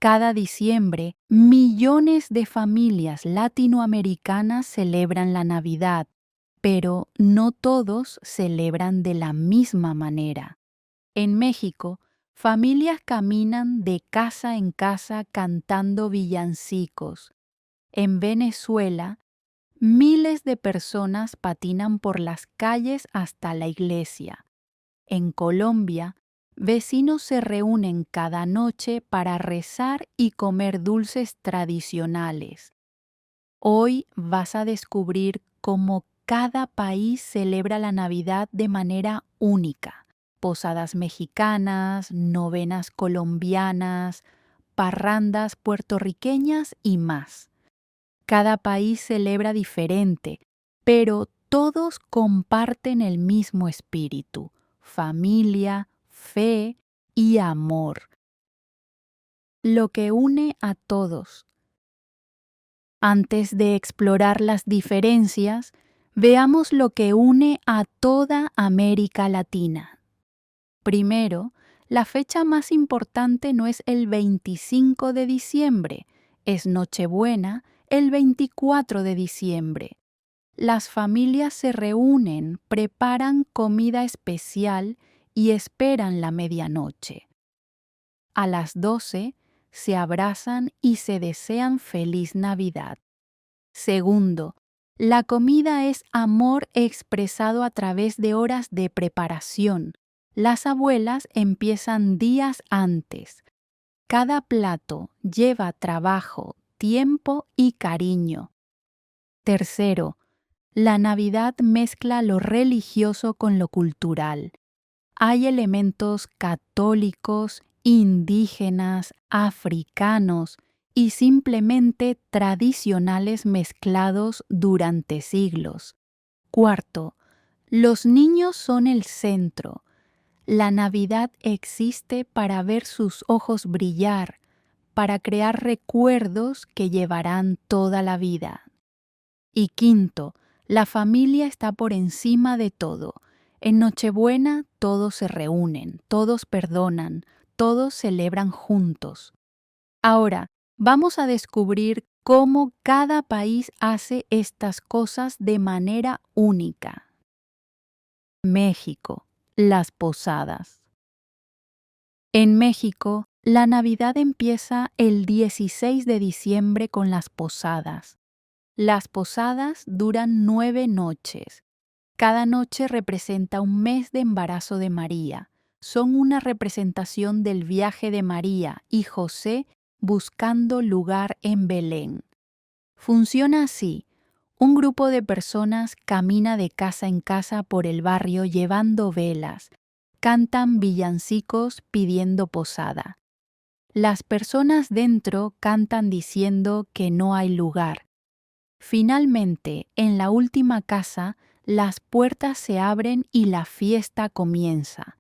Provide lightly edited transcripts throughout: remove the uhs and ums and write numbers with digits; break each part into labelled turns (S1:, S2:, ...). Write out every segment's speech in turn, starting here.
S1: Cada diciembre, millones de familias latinoamericanas celebran la Navidad, pero no todos celebran de la misma manera. En México, familias caminan de casa en casa cantando villancicos. En Venezuela, miles de personas patinan por las calles hasta la iglesia. En Colombia, vecinos se reúnen cada noche para rezar y comer dulces tradicionales. Hoy vas a descubrir cómo cada país celebra la Navidad de manera única. Posadas mexicanas, novenas colombianas, parrandas puertorriqueñas y más. Cada país celebra diferente, pero todos comparten el mismo espíritu: familia, fe y amor. Lo que une a todos. Antes de explorar las diferencias, veamos lo que une a toda América Latina. Primero, la fecha más importante no es el 25 de diciembre, es Nochebuena el 24 de diciembre. Las familias se reúnen, preparan comida especial y esperan la medianoche. A las 12 se abrazan y se desean feliz Navidad. Segundo, la comida es amor expresado a través de horas de preparación. Las abuelas empiezan días antes. Cada plato lleva trabajo, tiempo y cariño. Tercero, la Navidad mezcla lo religioso con lo cultural. Hay elementos católicos, indígenas, africanos y simplemente tradicionales mezclados durante siglos. Cuarto, los niños son el centro. La Navidad existe para ver sus ojos brillar, para crear recuerdos que llevarán toda la vida. Y quinto, la familia está por encima de todo. En Nochebuena todos se reúnen, todos perdonan, todos celebran juntos. Ahora, vamos a descubrir cómo cada país hace estas cosas de manera única. México, las posadas. En México, la Navidad empieza el 16 de diciembre con las posadas. Las posadas duran 9 noches. Cada noche representa un mes de embarazo de María. Son una representación del viaje de María y José buscando lugar en Belén. Funciona así. Un grupo de personas camina de casa en casa por el barrio llevando velas. Cantan villancicos pidiendo posada. Las personas dentro cantan diciendo que no hay lugar. Finalmente, en la última casa, las puertas se abren y la fiesta comienza.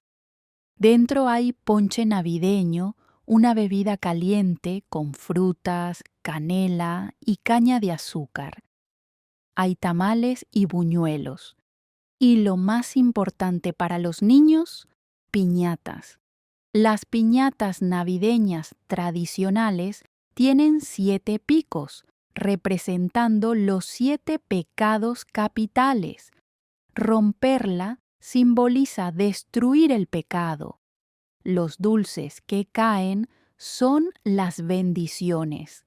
S1: Dentro hay ponche navideño, una bebida caliente con frutas, canela y caña de azúcar. Hay tamales y buñuelos. Y lo más importante para los niños, piñatas. Las piñatas navideñas tradicionales tienen 7 picos, representando los 7 pecados capitales. Romperla simboliza destruir el pecado. Los dulces que caen son las bendiciones.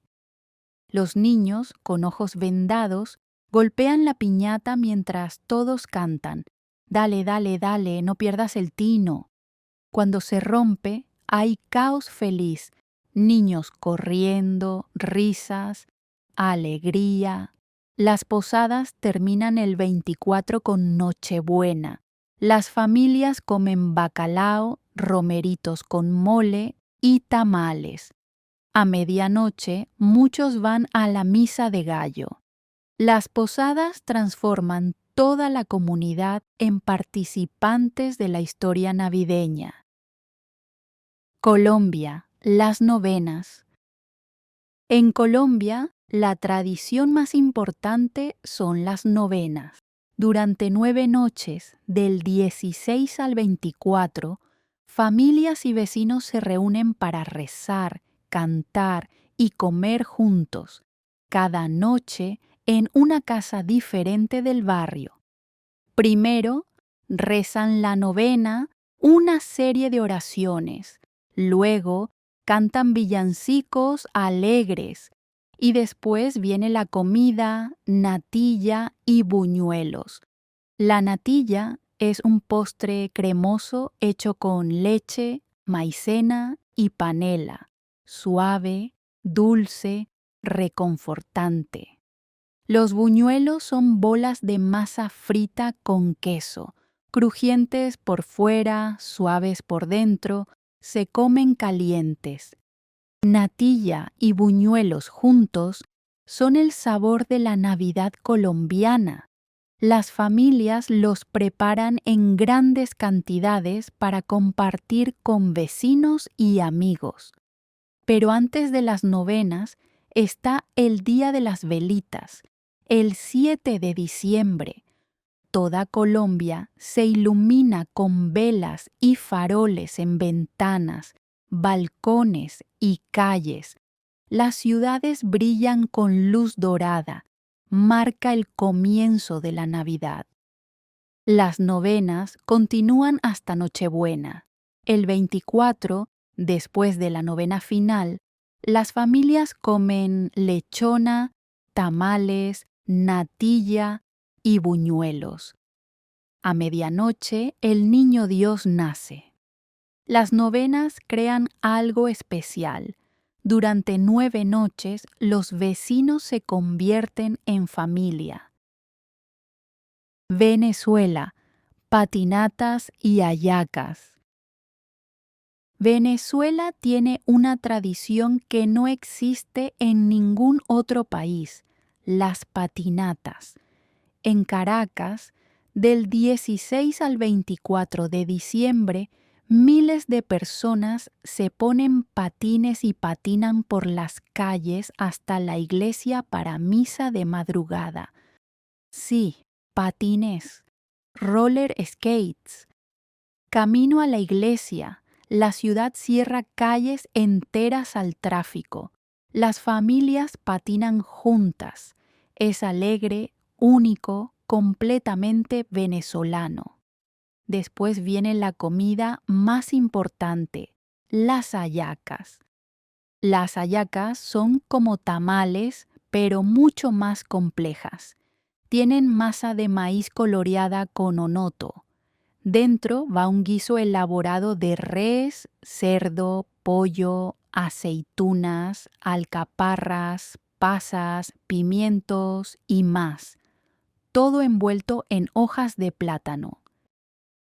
S1: Los niños, con ojos vendados, golpean la piñata mientras todos cantan: "Dale, dale, dale, no pierdas el tino". Cuando se rompe, hay caos feliz, niños corriendo, risas, alegría. Las posadas terminan el 24 con Nochebuena. Las familias comen bacalao, romeritos con mole y tamales. A medianoche, muchos van a la misa de gallo. Las posadas transforman toda la comunidad en participantes de la historia navideña. Colombia, las novenas. En Colombia, la tradición más importante son las novenas. Durante 9 noches, del 16 al 24, familias y vecinos se reúnen para rezar, cantar y comer juntos, cada noche en una casa diferente del barrio. Primero, rezan la novena, una serie de oraciones. Luego, cantan villancicos alegres. Y después viene la comida, natilla y buñuelos. La natilla es un postre cremoso hecho con leche, maicena y panela, suave, dulce, reconfortante. Los buñuelos son bolas de masa frita con queso, crujientes por fuera, suaves por dentro, se comen calientes. Natilla y buñuelos juntos son el sabor de la Navidad colombiana. Las familias los preparan en grandes cantidades para compartir con vecinos y amigos. Pero antes de las novenas está el Día de las Velitas, el 7 de diciembre. Toda Colombia se ilumina con velas y faroles en ventanas, balcones y calles. Las ciudades brillan con luz dorada, marca el comienzo de la Navidad. Las novenas continúan hasta Nochebuena. El 24, después de la novena final, las familias comen lechona, tamales, natilla y buñuelos. A medianoche, el niño Dios nace. Las novenas crean algo especial. Durante 9 noches, los vecinos se convierten en familia. Venezuela, patinatas y hallacas. Venezuela tiene una tradición que no existe en ningún otro país, las patinatas. En Caracas, del 16 al 24 de diciembre, miles de personas se ponen patines y patinan por las calles hasta la iglesia para misa de madrugada. Sí, patines, roller skates. Camino a la iglesia, la ciudad cierra calles enteras al tráfico. Las familias patinan juntas. Es alegre, único, completamente venezolano. Después viene la comida más importante, las hallacas. Las hallacas son como tamales, pero mucho más complejas. Tienen masa de maíz coloreada con onoto. Dentro va un guiso elaborado de res, cerdo, pollo, aceitunas, alcaparras, pasas, pimientos y más. Todo envuelto en hojas de plátano.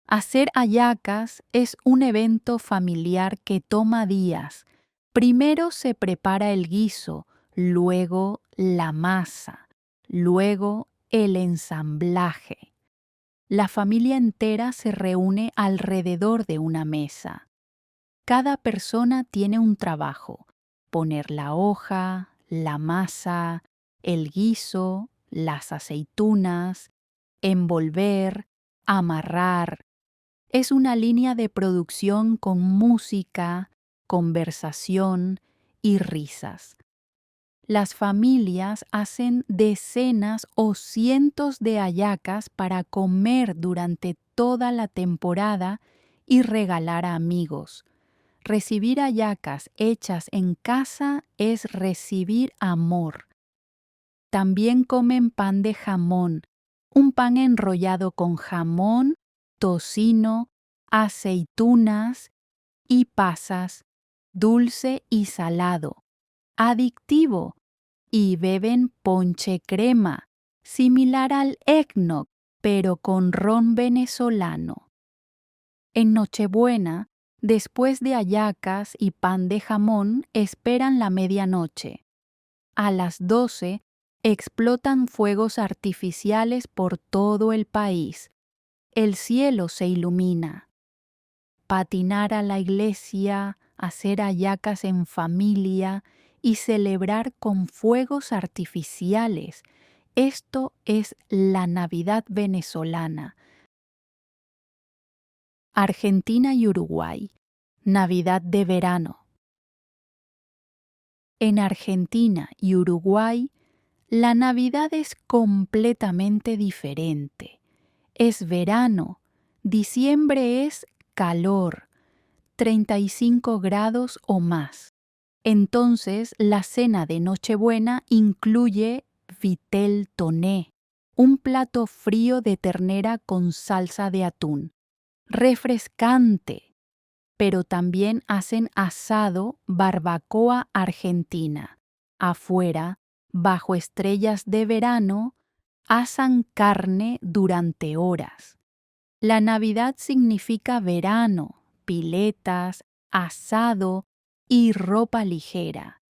S1: Hacer hallacas es un evento familiar que toma días. Primero se prepara el guiso, luego la masa, luego el ensamblaje. La familia entera se reúne alrededor de una mesa. Cada persona tiene un trabajo: poner la hoja, la masa, el guiso, las aceitunas, envolver, amarrar. Es una línea de producción con música, conversación y risas. Las familias hacen decenas o cientos de hallacas para comer durante toda la temporada y regalar a amigos. Recibir hallacas hechas en casa es recibir amor. También comen pan de jamón, un pan enrollado con jamón, tocino, aceitunas y pasas, dulce y salado, adictivo, y beben ponche crema, similar al eggnog, pero con ron venezolano. En Nochebuena, después de hallacas y pan de jamón, esperan la medianoche. A las 12 explotan fuegos artificiales por todo el país. El cielo se ilumina. Patinar a la iglesia, hacer hallacas en familia y celebrar con fuegos artificiales. Esto es la Navidad venezolana. Argentina y Uruguay. Navidad de verano. En Argentina y Uruguay, la Navidad es completamente diferente. Es verano, diciembre es calor, 35 grados o más. Entonces, la cena de Nochebuena incluye vitel toné, un plato frío de ternera con salsa de atún. Refrescante. Pero también hacen asado barbacoa argentina. Afuera, bajo estrellas de verano, asan carne durante horas. La Navidad significa verano, piletas, asado y ropa ligera.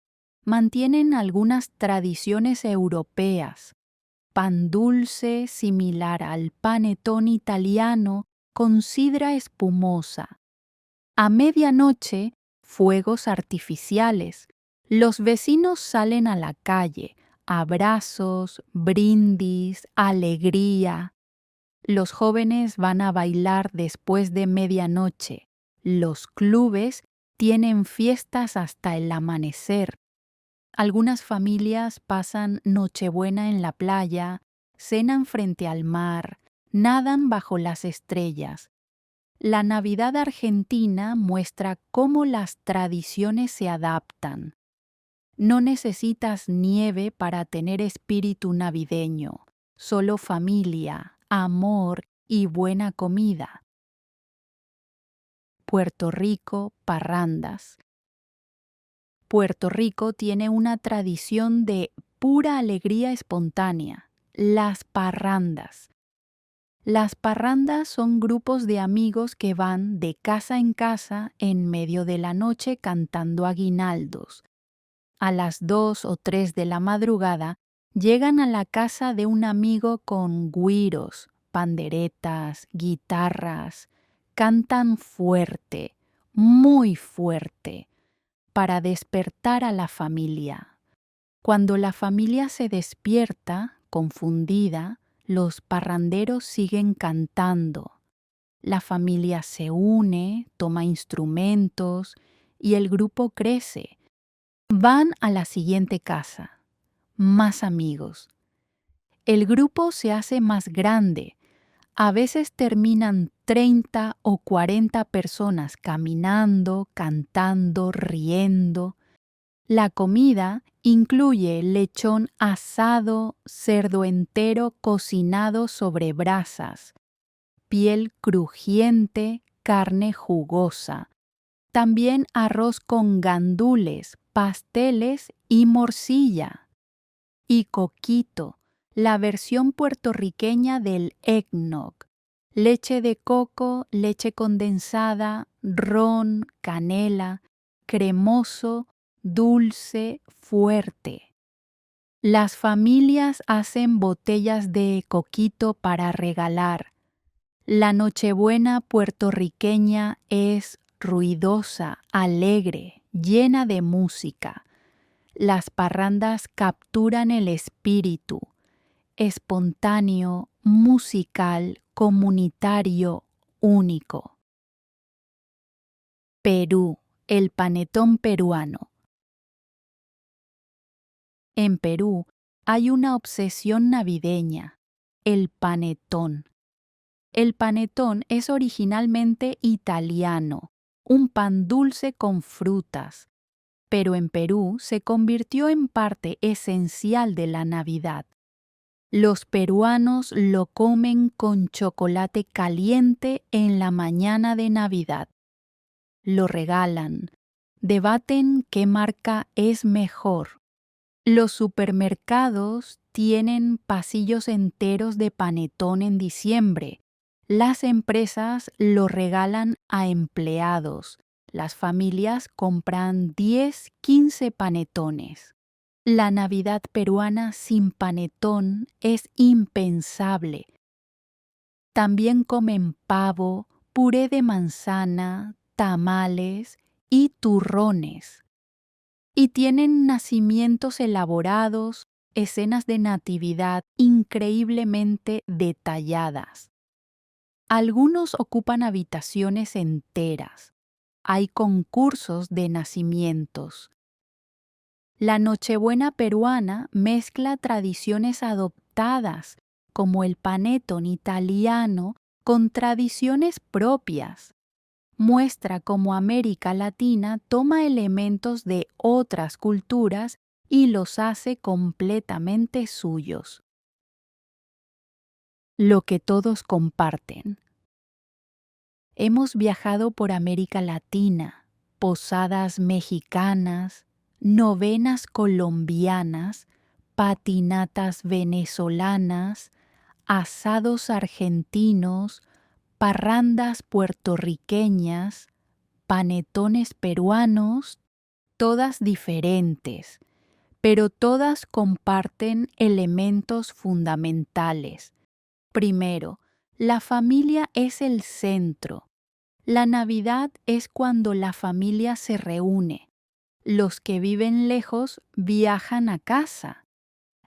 S1: Mantienen algunas tradiciones europeas. Pan dulce similar al panetón italiano con sidra espumosa. A medianoche, fuegos artificiales. Los vecinos salen a la calle. Abrazos, brindis, alegría. Los jóvenes van a bailar después de medianoche. Los clubes tienen fiestas hasta el amanecer. Algunas familias pasan Nochebuena en la playa, cenan frente al mar, nadan bajo las estrellas. La Navidad argentina muestra cómo las tradiciones se adaptan. No necesitas nieve para tener espíritu navideño, solo familia, amor y buena comida. Puerto Rico, parrandas. Puerto Rico tiene una tradición de pura alegría espontánea, las parrandas. Las parrandas son grupos de amigos que van de casa en casa en medio de la noche cantando aguinaldos. A las 2 o 3 de la madrugada llegan a la casa de un amigo con güiros, panderetas, guitarras. Cantan fuerte, muy fuerte, para despertar a la familia. Cuando la familia se despierta, confundida, los parranderos siguen cantando. La familia se une, toma instrumentos y el grupo crece. Van a la siguiente casa. Más amigos. El grupo se hace más grande. A veces terminan 30 o 40 personas caminando, cantando, riendo. La comida incluye lechón asado, cerdo entero cocinado sobre brasas, piel crujiente, carne jugosa. También arroz con gandules, pasteles y morcilla. Y coquito, la versión puertorriqueña del eggnog. Leche de coco, leche condensada, ron, canela, cremoso, dulce, fuerte. Las familias hacen botellas de coquito para regalar. La Nochebuena puertorriqueña es ruidosa, alegre, llena de música. Las parrandas capturan el espíritu, espontáneo, musical, comunitario, único. Perú, el panetón peruano. En Perú hay una obsesión navideña, el panetón. El panetón es originalmente italiano, un pan dulce con frutas, pero en Perú se convirtió en parte esencial de la Navidad. Los peruanos lo comen con chocolate caliente en la mañana de Navidad. Lo regalan, debaten qué marca es mejor. Los supermercados tienen pasillos enteros de panetón en diciembre. Las empresas lo regalan a empleados. Las familias compran 10, 15 panetones. La Navidad peruana sin panetón es impensable. También comen pavo, puré de manzana, tamales y turrones. Y tienen nacimientos elaborados, escenas de natividad increíblemente detalladas. Algunos ocupan habitaciones enteras. Hay concursos de nacimientos. La Nochebuena peruana mezcla tradiciones adoptadas, como el panettone italiano, con tradiciones propias. Muestra cómo América Latina toma elementos de otras culturas y los hace completamente suyos. Lo que todos comparten. Hemos viajado por América Latina, posadas mexicanas, novenas colombianas, patinatas venezolanas, asados argentinos, parrandas puertorriqueñas, panetones peruanos, todas diferentes, pero todas comparten elementos fundamentales. Primero, la familia es el centro. La Navidad es cuando la familia se reúne. Los que viven lejos viajan a casa.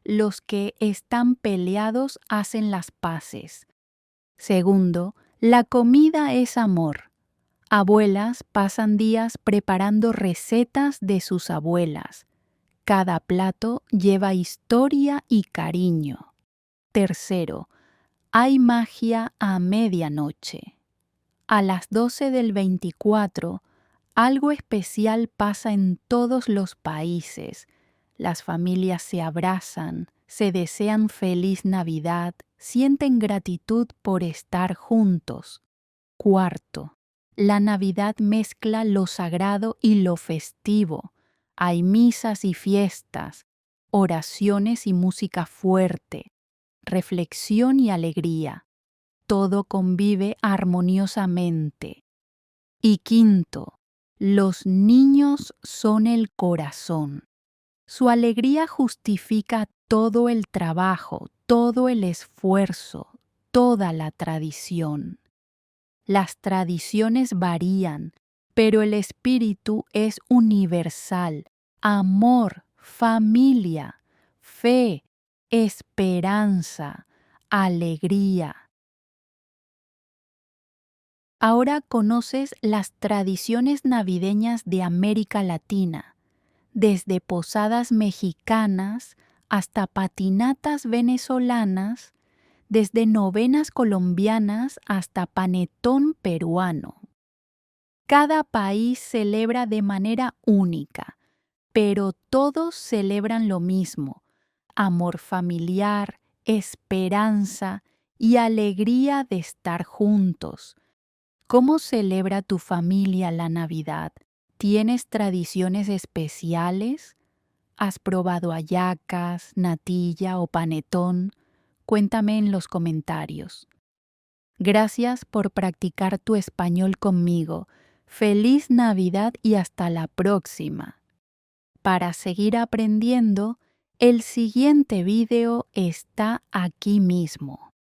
S1: Los que están peleados hacen las paces. Segundo, la comida es amor. Abuelas pasan días preparando recetas de sus abuelas. Cada plato lleva historia y cariño. Tercero, hay magia a medianoche. A las 12 del 24, algo especial pasa en todos los países. Las familias se abrazan, se desean feliz Navidad, sienten gratitud por estar juntos. Cuarto, la Navidad mezcla lo sagrado y lo festivo. Hay misas y fiestas, oraciones y música fuerte, reflexión y alegría. Todo convive armoniosamente. Y quinto, los niños son el corazón. Su alegría justifica todo el trabajo, todo el esfuerzo, toda la tradición. Las tradiciones varían, pero el espíritu es universal. Amor, familia, fe, esperanza, alegría. Ahora conoces las tradiciones navideñas de América Latina, desde posadas mexicanas hasta patinatas venezolanas, desde novenas colombianas hasta panetón peruano. Cada país celebra de manera única, pero todos celebran lo mismo: amor familiar, esperanza y alegría de estar juntos. ¿Cómo celebra tu familia la Navidad? ¿Tienes tradiciones especiales? ¿Has probado hallacas, natilla o panetón? Cuéntame en los comentarios. Gracias por practicar tu español conmigo. Feliz Navidad y hasta la próxima. Para seguir aprendiendo, el siguiente video está aquí mismo.